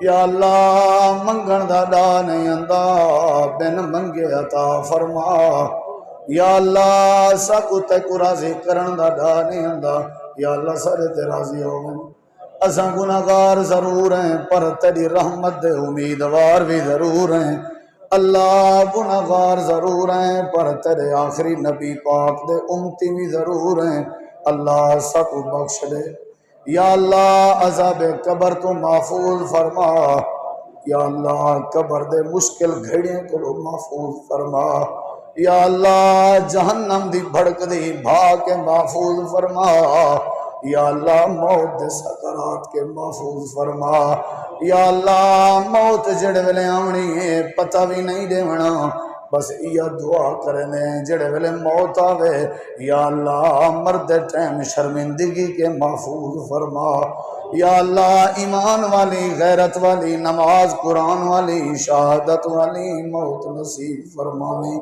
یا اللہ منگن دا ڈا نہیں آندا، بن منگے عطا فرما۔ یا اللہ ساکو تے کو راضی کرن دا ڈا نہیں آندا، یا اللہ سارے تے راضی ہو گئے۔ اساں گناہگار ضرور ہیں پر تیری رحمت دے امیدوار بھی ضرور ہیں۔ اللہ گناہگار ضرور ہیں پر تیرے آخری نبی پاک دے امتی بھی ضرور ہیں۔ اللہ سب کو بخش دے۔ یا اللہ عذاب قبر تو محفوظ فرما۔ یا اللہ قبر دے مشکل گھڑیاں کو محفوظ فرما۔ یا اللہ جہنم دی بھڑک دی بھاگ کے محفوظ فرما۔ یا اللہ موت دے سکرات کے محفوظ فرما۔ یا اللہ موت جڑے ویلے آونی ہے پتہ بھی نہیں دیونا، بس یہ دعا کرنے جڑے ویلے موت آوے یا اللہ مرد ٹائم شرمندگی کے محفوظ فرما۔ یا اللہ ایمان والی غیرت والی نماز قرآن والی شہادت والی موت نصیب فرماویں۔